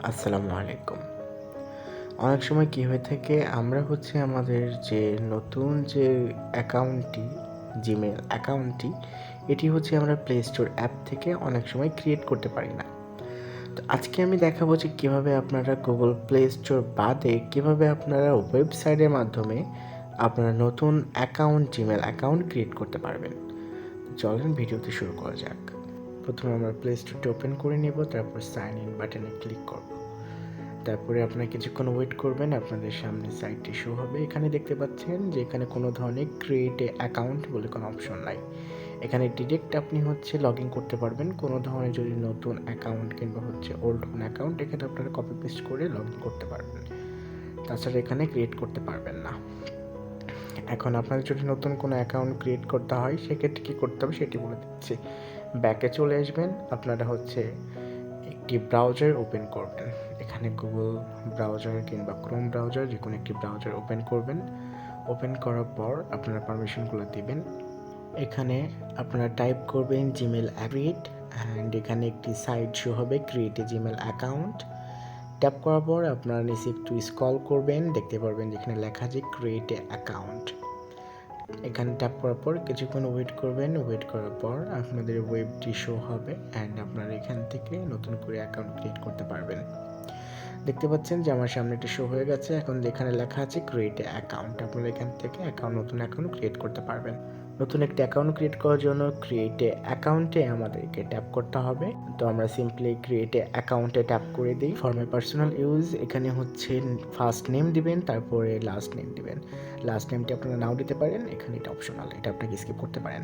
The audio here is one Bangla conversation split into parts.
আসসালামু আলাইকুম। অনেক সময় কি হয়ে থাকে আমরা আমাদের যে নতুন যে অ্যাকাউন্টটি Gmail অ্যাকাউন্টটি এটি আমরা Play Store অ্যাপ থেকে অনেক সময় ক্রিয়েট করতে পারি না। তো আজকে আমি দেখাবো যে কিভাবে আপনারা Google Play Store বাদে কিভাবে আপনারা ওয়েবসাইটের মাধ্যমে আপনার নতুন Gmail অ্যাকাউন্ট ক্রিয়েট করতে পারবেন। চলেন ভিডিওটি শুরু করা যাক। প্রথমে আমরা Play Store ওপেন করে নিব, তারপর সাইন ইন বাটনে ক্লিক করব। তারপরে আপনারা কিছুক্ষণ ওয়েট করবেন, আপনাদের সামনে সাইটটি শো হবে। এখানে দেখতে পাচ্ছেন যে এখানে কোনো ধরনের ক্রিয়েট এ অ্যাকাউন্ট বলে কোনো অপশন নাই। এখানে ডিরেক্ট আপনি লগ ইন করতে পারবেন। কোনো ধরনের যদি নতুন অ্যাকাউন্ট কিংবা ওল্ড কোনো অ্যাকাউন্ট এখানে আপনারা কপি পেস্ট করে লগ ইন করতে পারবেন। তাছাড়া এখানে ক্রিয়েট করতে পারবেন না। এখন আপনাদের যদি নতুন কোনো অ্যাকাউন্ট ক্রিয়েট করতে হয় সেক্ষেত্রে কী করতে হবে সেটি বলে দিচ্ছি। ব্যাকে চলে আসবেন, আপনারা একটি ব্রাউজার ওপেন করবেন। এখানে গুগল ব্রাউজার কিংবা ক্রোম ব্রাউজার যে কোনো একটি ব্রাউজার ওপেন করবেন। ওপেন করার পর আপনারা পারমিশনগুলো দিবেন। এখানে আপনারা টাইপ করবেন জিমেল ক্রিয়েট অ্যান্ড এখানে একটি সাইট শো হবে create a Gmail account. Tap করার পর আপনারা নিচে একটু স্ক্রল করবেন, দেখতে পারবেন যেখানে লেখা আছে ক্রিয়েট এ অ্যাকাউন্ট। এখানে ট্যাপ করার পর কিছুক্ষণ ওয়েট করবেন। ওয়েট করার পর আপনাদের ওয়েবটি শো হবে অ্যান্ড আপনারা এখান থেকে নতুন করে অ্যাকাউন্ট ক্রিয়েট করতে পারবেন। দেখতে পাচ্ছেন যে আমার সামনে একটি শো হয়ে গেছে। এখন যেখানে লেখা আছে ক্রিয়েট এ অ্যাকাউন্ট, আপনারা এখান থেকে নতুন অ্যাকাউন্ট ক্রিয়েট করতে পারবেন। নতুন একটি অ্যাকাউন্ট ক্রিয়েট করার জন্য ক্রিয়েট এ অ্যাকাউন্টে আমাদেরকে ট্যাপ করতে হবে। তো আমরা সিম্পলি ক্রিয়েট এ অ্যাকাউন্টে ট্যাপ করে দিই। ফর মাই পার্সোনাল ইউজ এখানে ফার্স্ট নেম দিবেন, তারপরে লাস্ট নেম দিবেন। লাস্ট নেমটি আপনারা নাও দিতে পারেন, এখানে এটা অপশনাল, এটা আপনাকে স্কিপ করতে পারেন।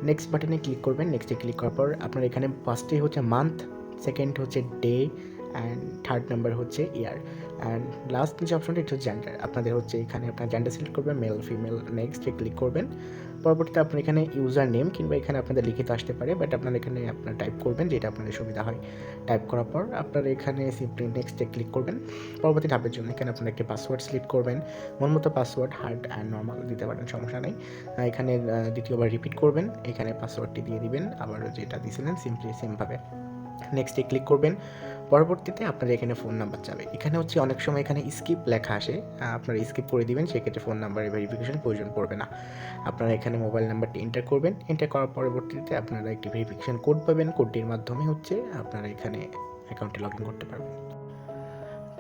নেক্সট বাটনে ক্লিক করবেন। নেক্সটে ক্লিক করার পর আপনার এখানে ফার্স্টে month, second day and third number year and last যে অপশনটা এটা জেন্ডার। আপনাদের এখানে আপনার জেন্ডার সিলেক্ট করবেন, মেল ফিমেল। নেক্সটে ক্লিক করবেন। পরবর্তীতে আপনার এখানে ইউজার নেম কিংবা এখানে আপনাদের লিখিত আসতে পারে, বাট আপনারা এখানে আপনারা টাইপ করবেন যেটা আপনাদের সুবিধা হয়। টাইপ করার পর আপনারা এখানে সিম্পলি নেক্সটে ক্লিক করবেন। পরবর্তী ধাপের জন্য এখানে আপনারা একটি পাসওয়ার্ড সিলেক্ট করবেন। মন মতো পাসওয়ার্ড হার্ড অ্যান্ড নর্মাল দিতে পারেন, সমস্যা নেই। এখানে দ্বিতীয়বার রিপিট করবেন, এখানে পাসওয়ার্ডটি দিয়ে দিবেন আবারও যেটা দিয়েছিলেন সিম্পলি সেমভাবে। নেক্সটে ক্লিক করবেন। পরবর্তীতে আপনার এখানে ফোন নাম্বার চাবে। এখানে অনেক সময় এখানে স্কিপ লেখা আসে, আপনারা স্কিপ করে দিবেন, সেক্ষেত্রে ফোন নাম্বারের ভেরিফিকেশন প্রয়োজন পড়বে না। আপনারা এখানে মোবাইল নাম্বারটি এন্টার করবেন। এন্টার করার পরবর্তীতে আপনারা একটি ভেরিফিকেশন কোড পাবেন। কোডটির মাধ্যমে আপনারা এখানে অ্যাকাউন্টে লগ ইন করতে পারবেন।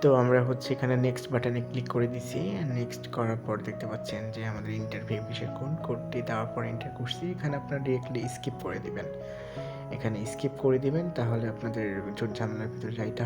তো আমরা এখানে নেক্সট বাটনে ক্লিক করে দিছি। নেক্সট করার পর দেখতে পাচ্ছেন যে আমাদের এন্টার ভেরিফিকেশন কোডটি দেওয়ার পর এন্টার করছি। এখানে আপনারা ডিরেক্টলি স্কিপ করে দিবেন। এখানে স্কিপ করে দিবেন, তাহলে আপনাদের ঝামেলার ভিতরে যাইতে হবে।